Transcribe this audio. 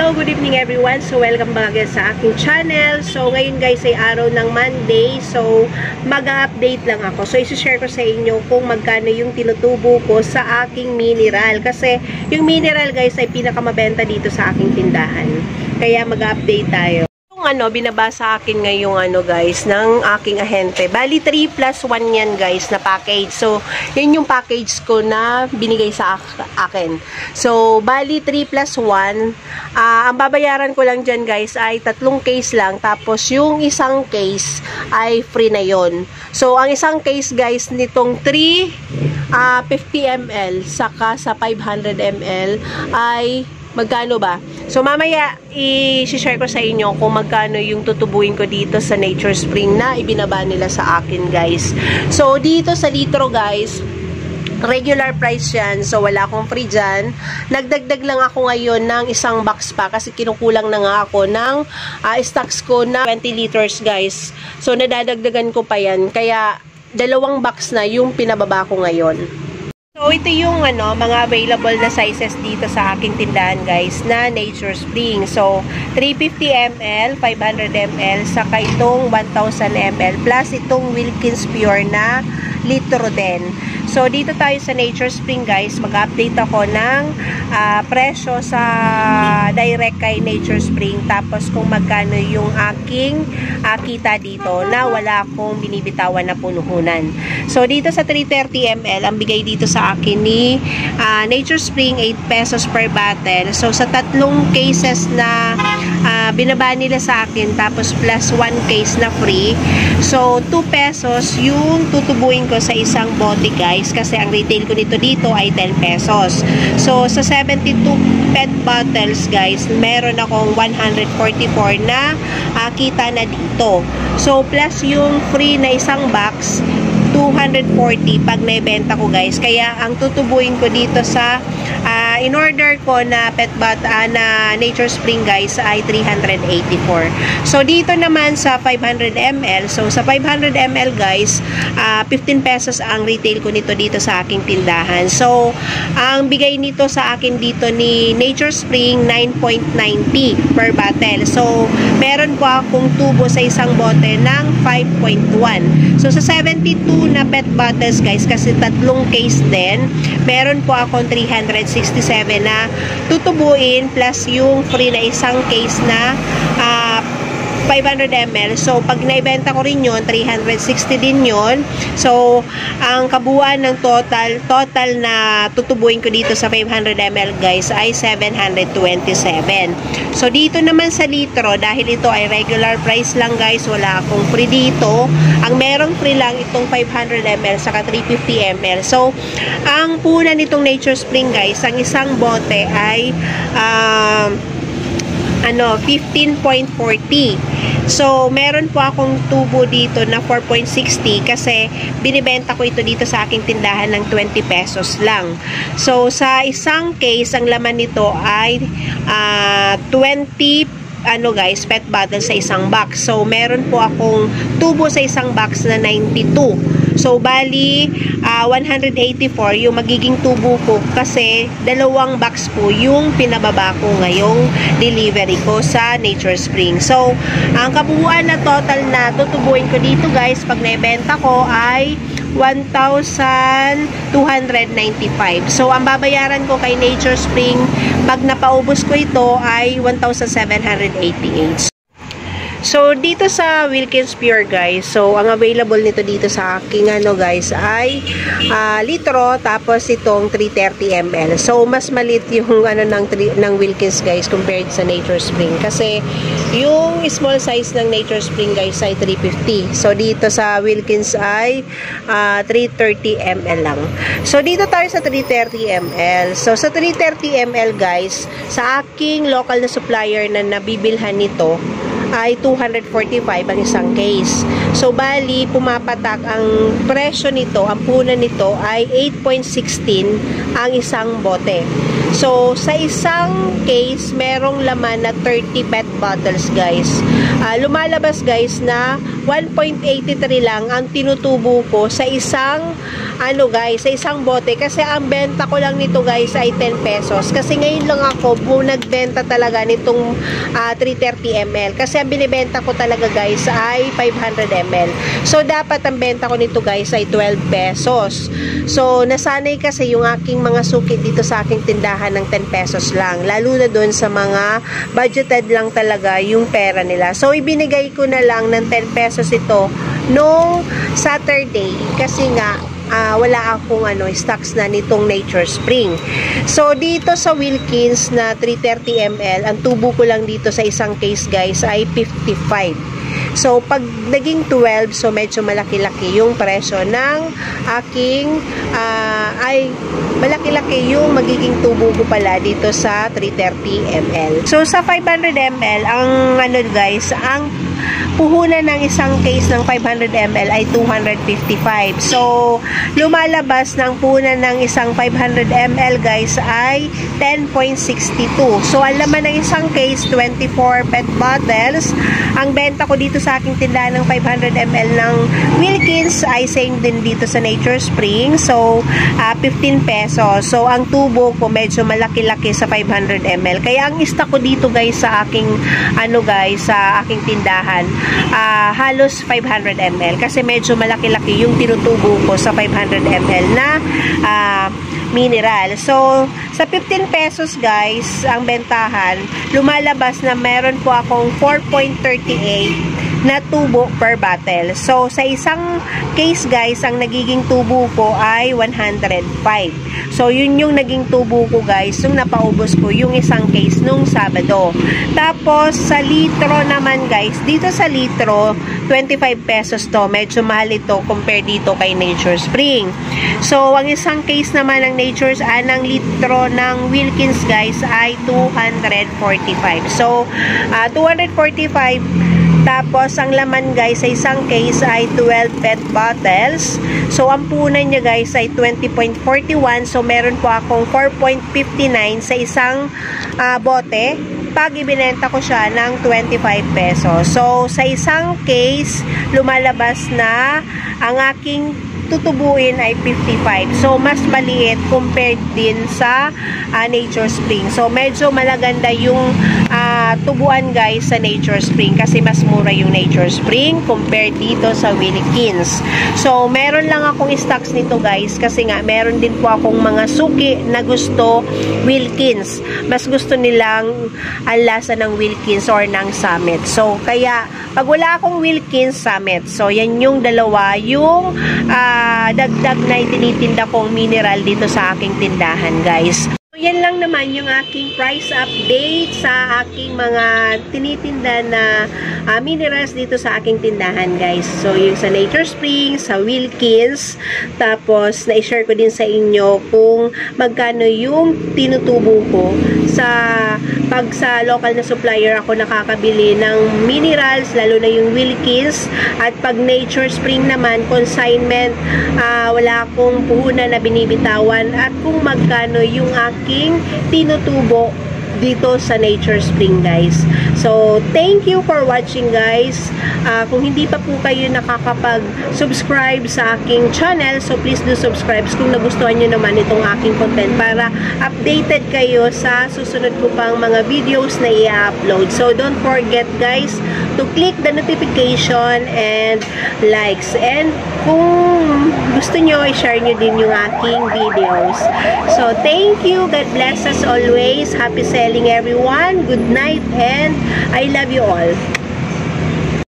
Hello, good evening everyone. So welcome back sa aking channel. So ngayon guys ay araw ng Monday. So mag-update lang ako. So isi-share ko sa inyo kung magkano yung tinutubo ko sa aking mineral. Kasi yung mineral guys ay pinakamabenta dito sa aking tindahan. Kaya mag-update tayo. Binabasa akin ngayong guys ng aking ahente. Bali 3+1 yan guys na package. So yan yung package ko na binigay sa akin. So bali 3+1. Ang babayaran ko lang dyan guys ay 3 case lang. Tapos yung isang case ay free na yon. So ang isang case guys nitong 50 ml saka sa 500 ml ay magkano ba? So mamaya i-share ko sa inyo kung magkano yung tutubuin ko dito sa Nature Spring na ibinaba nila sa akin guys. So dito sa litro guys, regular price yan. So wala akong free dyan. Nagdagdag lang ako ngayon ng isang box pa kasi kinukulang na nga ako ng stocks ko na 20 liters guys. So nadadagdagan ko pa yan. Kaya 2 box na yung pinababa ko ngayon. So, ito yung mga available na sizes dito sa aking tindahan guys na Nature Spring. So, 350 ml, 500 ml, saka itong 1000 ml plus itong Wilkins Pure na litro din. So, dito tayo sa Nature Spring guys. Mag-update ako ng presyo sa direct kay Nature Spring. Tapos kung magkano yung aking kita dito na wala akong binibitawan na punuhunan. So, dito sa 330 ml, ang bigay dito sa akin ni Nature Spring, 8 pesos per bottle. So, sa 3 cases na binaba nila sa akin, tapos plus 1 case na free. So, 2 pesos yung tutubuin ko sa isang bote guys. Kasi ang retail ko dito ay 10 pesos. So, sa 72 PET bottles guys, meron akong 144 na kita na dito. So, plus yung free na isang box, 240 pag naibenta ko guys. Kaya ang tutubuin ko dito sa in-order ko na na Nature Spring guys ay 384. So dito naman sa 500 ml, so sa 500 ml guys, 15 pesos ang retail ko nito dito sa aking tindahan. So ang bigay nito sa akin dito ni Nature Spring 9.90 per bottle. So meron po akong tubo sa isang bote ng 5.1. So sa 72 na PET bottles guys, kasi 3 case din, meron po akong 367 na tutubuin plus yung free na isang case na 500 ml. So, pag naibenta ko rin yun, 360 din yun. So, ang kabuuan ng total na tutubuin ko dito sa 500 ml guys ay 727. So, dito naman sa litro, dahil ito ay regular price lang guys, wala akong free dito. Ang merong free lang itong 500 ml saka 350 ml. So, ang puna nitong Nature Spring guys, ang isang bote ay 15.40. So, meron po akong tubo dito na 4.60 kasi binibenta ko ito dito sa aking tindahan ng 20 pesos lang. So, sa isang case, ang laman nito ay 20 guys, PET bottle sa isang box. So, meron po akong tubo sa isang box na 92. So, bali, 184 yung magiging tubo ko kasi 2 box po yung pinababa ko ngayong delivery ko sa Nature Spring. So, ang kabuuan na total na tutubuin ko dito guys, pag naibenta ko ay 1,295. So, ang babayaran ko kay Nature Spring, pag napaubos ko ito, ay 1,788. So, dito sa Wilkins Pure guys, so, ang available nito dito sa aking guys, ay litro, tapos itong 330 ml. So, mas malit yung ng Wilkins guys, compared sa Nature Spring. Kasi, yung small size ng Nature Spring guys ay 350. So, dito sa Wilkins ay 330 ml lang. So, dito tayo sa 330 ml. So, sa 330 ml guys, sa aking local na supplier na nabibilhan nito, ay 245 ang isang case. So, bali, pumapatak ang presyo nito, ang punan nito ay 8.16 ang isang bote. So, sa isang case, merong laman na 30 PET bottles, guys. Lumalabas, guys, na 1.83 lang ang tinutubo ko sa isang sa isang bote, kasi ang benta ko lang nito guys ay 10 pesos, kasi ngayon lang ako nagbenta talaga nitong 330 ml, kasi ang binibenta ko talaga guys ay 500 ml. So dapat ang benta ko nito guys ay 12 pesos. So nasanay kasi yung aking mga suki dito sa aking tindahan ng 10 pesos lang, lalo na doon sa mga budgeted lang talaga yung pera nila. So ibinigay ko na lang ng 10 pesos ito nung Saturday, kasi nga wala akong stocks na nitong Nature Spring. So dito sa Wilkins na 330 ml, ang tubo ko lang dito sa isang case guys ay 55. So pag naging 12, so medyo malaki-laki yung presyo ng aking malaki-laki yung magiging tubo ko pala dito sa 330 ml. So sa 500 ml, ang guys, ang puhunan ng isang case ng 500 ml ay 255. So, lumalabas ng puhunan ng isang 500 ml guys ay 10.62. So, ang laman ng isang case, 24 PET bottles. Ang benta ko dito sa aking tindahan ng 500 ml ng Wilkins ay same din dito sa Nature Spring. So, 15 pesos. So, ang tubo ko medyo malaki-laki sa 500 ml. Kaya ang stock ko dito guys sa aking sa aking tindahan, halos 500 ml, kasi medyo malaki-laki yung tinutubo ko sa 500 ml na mineral. So, sa 15 pesos guys, ang bentahan, lumalabas na meron po akong 4.38 na tubo per bottle. So, sa isang case guys, ang nagiging tubo ko ay 105. So, yun yung naging tubo ko guys, nung napaubos ko yung isang case nung Sabado. Tapos, sa litro naman guys, dito sa litro, 25 pesos to. Medyo mahal ito compare dito kay Nature Spring. So, ang isang case naman ng ng litro ng Wilkins guys ay 245. So, 245. Tapos, ang laman guys sa isang case ay 12 PET bottles. So, ang punan niya guys ay 20.41. So, meron po akong 4.59 sa isang bote pag ibinenta ko siya ng 25 pesos. So, sa isang case, lumalabas na ang aking tutubuin ay 55. So, mas maliit compared din sa Nature Spring. So, medyo malaganda yung tubuan guys sa Nature Spring, kasi mas mura yung Nature Spring compared dito sa Wilkins. So, meron lang akong stocks nito guys, kasi nga meron din po akong mga suki na gusto Wilkins. Mas gusto nilang ang lasa ng Wilkins or ng Summit. So, kaya pag wala akong Wilkins, Summit. So, yan yung dalawa yung dagdag na itinitinda kong mineral dito sa aking tindahan guys. So, yan lang naman yung aking price update sa aking mga tinitinda na minerals dito sa aking tindahan guys. So, yung sa Nature Spring, sa Wilkins, tapos na-share ko din sa inyo kung magkano yung tinutubo ko pag sa local na supplier ako nakakabili ng minerals, lalo na yung Wilkins. At pag Nature Spring naman, consignment, wala akong puhunan na binibitawan, at kung magkano yung aking tinutubo dito sa Nature Spring guys. So, thank you for watching guys. Kung hindi pa po kayo nakakapag-subscribe sa aking channel, so please do subscribe kung nagustuhan nyo naman itong aking content, para updated kayo sa susunod ko pang mga videos na i-upload. So, don't forget guys to click the notification and likes. And kung gusto nyo, i-share nyo din yung aking videos. So, thank you. God bless us always. Happy selling everyone. Good night and I love you all.